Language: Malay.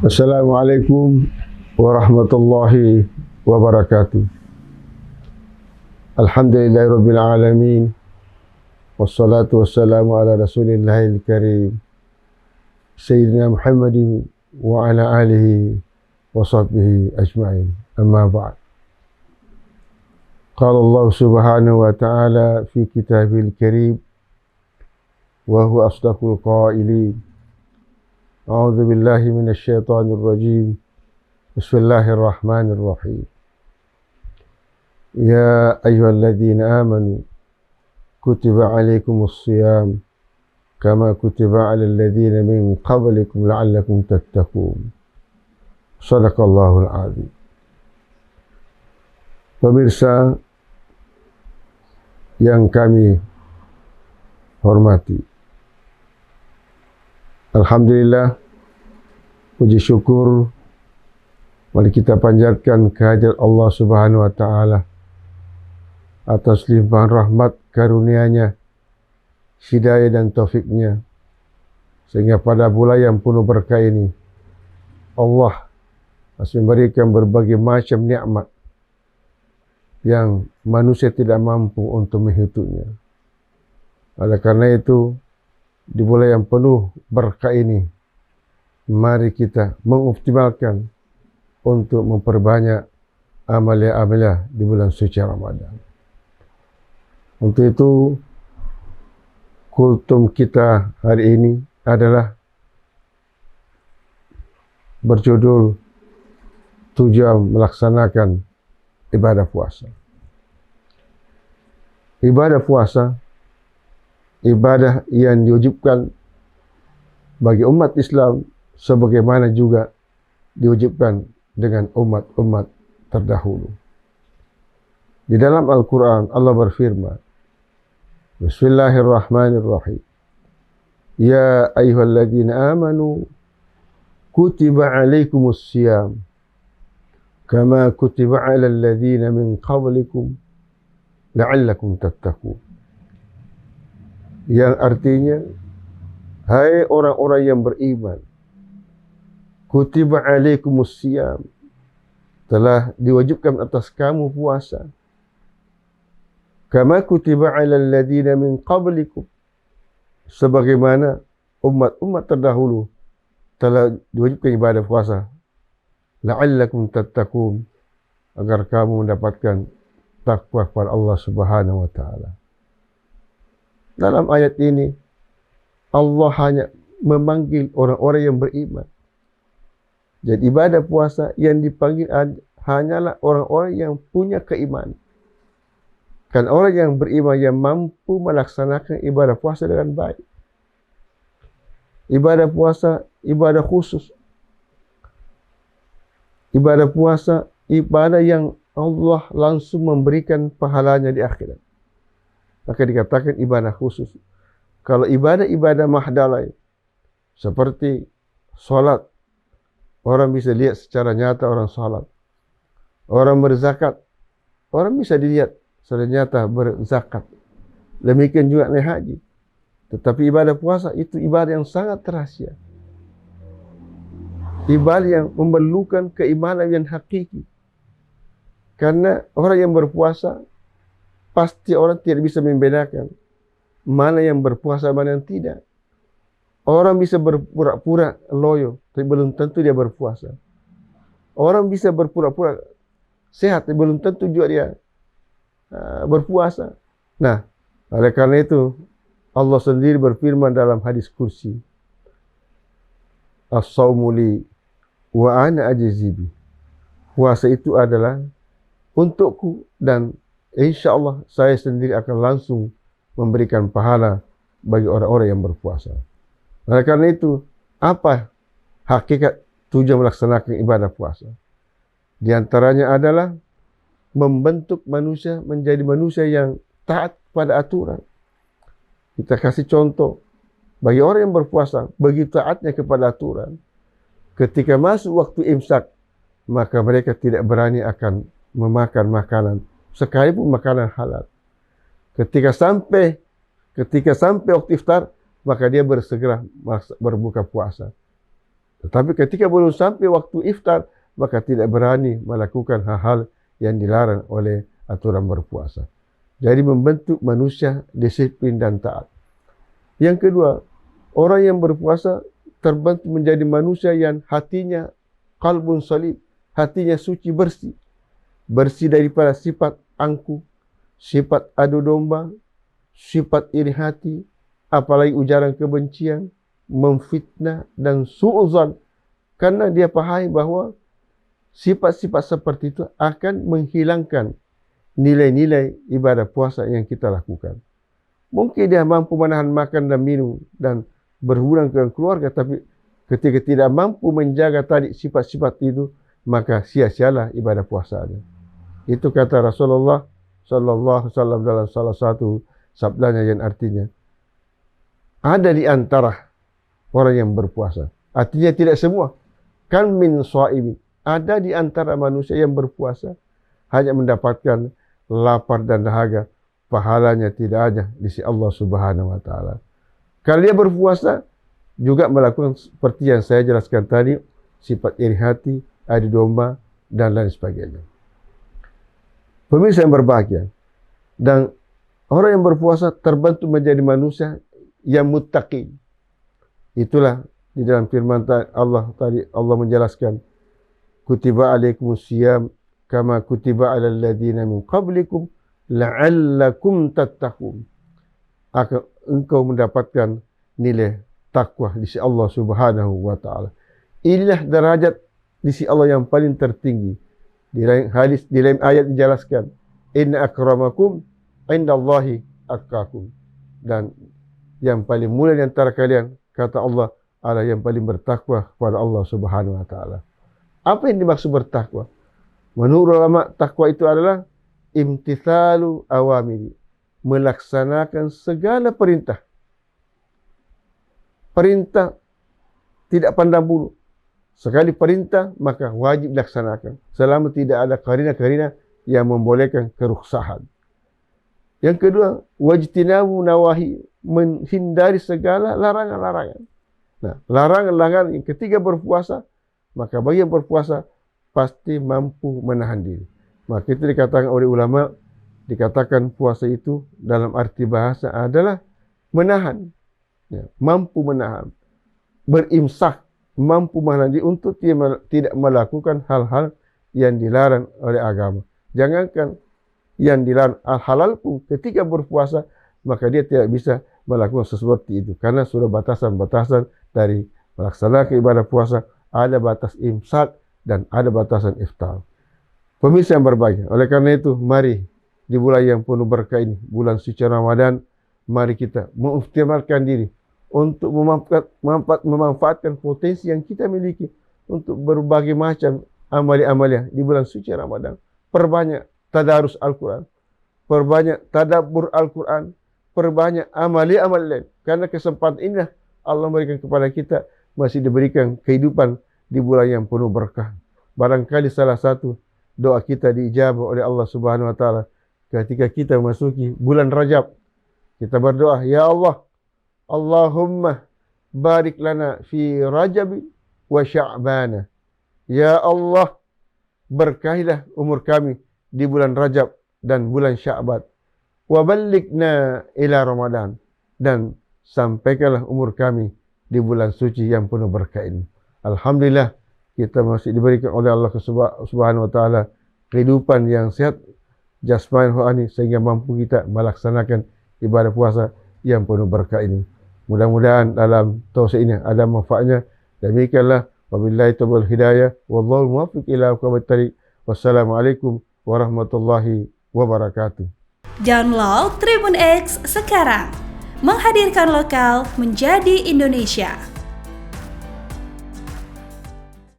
Assalamualaikum warahmatullahi wabarakatuh. Alhamdulillahirabbil alamin. Wassalatu wassalamu ala Rasulillahil karim. Sayyidina Muhammadin wa ala alihi wa sahbihi ajma'in. Amma ba'd. Qala Allah subhanahu wa ta'ala fi kitabil karim wa huwa asdaqul qailin. أعوذ بالله من الشيطان الرجيم بسم الله الرحمن الرحيم يا أيها الذين آمنوا كتب عليكم الصيام كما كتب على الذين من قبلكم لعلكم تتقون صدق الله العظيم. Pemirsa yang kami hormati, alhamdulillah, puji syukur mari kita panjatkan kehadirat Allah Subhanahu wa taala atas limpahan rahmat karunia-Nya, hidayah dan taufiknya, sehingga pada bulan yang penuh berkah ini Allah masih memberikan berbagai macam nikmat yang manusia tidak mampu untuk menghitungnya. Oleh karena itu, di bulan yang penuh berkah ini, mari kita mengoptimalkan untuk memperbanyak amalia-amalia di bulan suci Ramadan. Untuk itu, kultum kita hari ini adalah berjudul tujuan melaksanakan ibadah puasa. Ibadah puasa, ibadah yang diwajibkan bagi umat Islam sebagaimana juga diwajibkan dengan umat-umat terdahulu. Di dalam Al-Quran Allah berfirman, Bismillahirrahmanirrahim. Ya ayyuhalladzina amanu kutiba alaikumus siyam kama kutiba alal ladzina min qablikum la'allakum tattaqun. Yang artinya, hai orang-orang yang beriman, kutiba alaikumus siyam, telah diwajibkan atas kamu puasa, kama kutiba alal ladzina min qablikum, sebagaimana umat-umat terdahulu telah diwajibkan ibadah puasa, la'allakum tattaqun, agar kamu mendapatkan takwa kepada Allah Subhanahu wa taala. Dalam ayat ini, Allah hanya memanggil orang-orang yang beriman. Jadi ibadah puasa yang dipanggil hanyalah orang-orang yang punya keimanan. Kan orang yang beriman yang mampu melaksanakan ibadah puasa dengan baik. Ibadah puasa, ibadah khusus. Ibadah puasa, ibadah yang Allah langsung memberikan pahalanya di akhirat. Maka dikatakan ibadah khusus. Kalau ibadah-ibadah mahdalai seperti solat, orang bisa lihat secara nyata orang solat. Orang berzakat, orang bisa dilihat secara nyata berzakat. Demikian juga naik haji. Tetapi ibadah puasa itu ibadah yang sangat rahasia. Ibadah yang memerlukan keimanan yang hakiki. Karena orang yang berpuasa, pasti orang tidak bisa membedakan mana yang berpuasa, mana yang tidak. Orang bisa berpura-pura loyo, tapi belum tentu dia berpuasa. Orang bisa berpura-pura sehat, tapi belum tentu juga dia berpuasa. Nah, oleh karena itu, Allah sendiri berfirman dalam hadis kursi, As-sawmu li wa ana ajzi bi. Puasa itu adalah untukku dan InsyaAllah saya sendiri akan langsung memberikan pahala bagi orang-orang yang berpuasa. Oleh karena itu, apa hakikat tujuan melaksanakan ibadah puasa? Di antaranya adalah membentuk manusia menjadi manusia yang taat pada aturan. Kita kasih contoh, bagi orang yang berpuasa, begitu taatnya kepada aturan, ketika masuk waktu imsak, maka mereka tidak berani akan memakan makanan sekalipun makanan halal. Ketika sampai waktu iftar, maka dia bersegera berbuka puasa. Tetapi ketika belum sampai waktu iftar, maka tidak berani melakukan hal-hal yang dilarang oleh aturan berpuasa. Jadi membentuk manusia disiplin dan taat. Yang kedua, orang yang berpuasa terbentuk menjadi manusia yang hatinya qalbun salim, hatinya suci bersih. Bersih daripada sifat angkuh, sifat adu domba, sifat iri hati, apalagi ujaran kebencian, memfitnah dan su'uzan. Karena dia pahami bahawa sifat-sifat seperti itu akan menghilangkan nilai-nilai ibadah puasa yang kita lakukan. Mungkin dia mampu menahan makan dan minum dan berhubungan dengan keluarga, tapi ketika tidak mampu menjaga tadi sifat-sifat itu, maka sia-sialah ibadah puasanya. Itu kata Rasulullah sallallahu alaihi wasallam dalam salah satu sabdanya yang artinya, ada di antara orang yang berpuasa. Artinya tidak semua. Kan min sha'imin. Ada di antara manusia yang berpuasa hanya mendapatkan lapar dan dahaga, pahalanya tidak ada di sisi Allah Subhanahu wa taala. Kalau dia berpuasa juga melakukan seperti yang saya jelaskan tadi, sifat iri hati, adu domba dan lain sebagainya. Pemirsa yang berbahagia, dan orang yang berpuasa terbentuk menjadi manusia yang muttaqi. Itulah di dalam firman Allah tadi, Allah menjelaskan, kutiba alaikumus syiyam kama kutiba alal ladzina min qablikum la'allakum tattaqun. Akan engkau mendapatkan nilai takwa di sisi Allah Subhanahu wa taala. Inilah derajat di sisi Allah yang paling tertinggi. Di lain hadis, di lain ayat dijelaskan, inna akramakum indallahi atqakum. Dan yang paling mulia di antara kalian, kata Allah, adalah yang paling bertakwa kepada Allah Subhanahu wa taala. Apa yang dimaksud bertakwa? Menurut ulama, takwa itu adalah imtithalu awamiri, melaksanakan segala perintah. Perintah tidak pandang bulu. Sekali perintah, maka wajib dilaksanakan. Selama tidak ada karina-karina yang membolehkan keruksahan. Yang kedua, wajtinabu nawahi, menghindari segala larangan-larangan. Nah, larangan-larangan yang ketiga berpuasa, maka bagi yang berpuasa pasti mampu menahan diri. Maka itu dikatakan oleh ulama, dikatakan puasa itu dalam arti bahasa adalah menahan, ya, mampu menahan, berimsak, mampu menahan diri untuk tidak melakukan hal-hal yang dilarang oleh agama. Jangankan yang dilarang halal pun ketika berpuasa, maka dia tidak bisa melakukan sesuatu itu, karena sudah batasan-batasan dari melaksanakan ibadah puasa. Ada batas imsak dan ada batasan iftar. Pemirsa yang berbahagia, oleh karena itu, mari di bulan yang penuh berkah ini, bulan suci Ramadan, mari kita mengoptimalkan diri untuk memanfaatkan potensi yang kita miliki untuk berbagai macam amalia-amalia di bulan suci Ramadan. Perbanyak tadarus Al-Quran, perbanyak tadabbur Al-Quran, perbanyak amalia-amalia lain. Karena kesempatan inilah Allah memberikan kepada kita, masih diberikan kehidupan di bulan yang penuh berkah. Barangkali salah satu doa kita diijabah oleh Allah Subhanahu wa taala ketika kita memasuki bulan Rajab. Kita berdoa, ya Allah, Allahumma barik lana fi Rajab wa Sya'ban. Ya Allah, berkahilah umur kami di bulan Rajab dan bulan Sya'ban. Wa ballighna ila Ramadan, dan sampaikanlah umur kami di bulan suci yang penuh berkah ini. Alhamdulillah, kita masih diberikan oleh Allah Subhanahu wa taala kehidupan yang sehat jasmani rohani, sehingga mampu kita melaksanakan ibadah puasa yang penuh berkah ini. Mudah-mudahan dalam tausiah ini ada manfaatnya. Demikianlah, wabillahi taufiq wal hidayah, wallahu muwaffiq ila aqwamit thariq. Wassalamualaikum warahmatullahi wabarakatuh. Download Tribun X sekarang. Menghadirkan lokal menjadi Indonesia.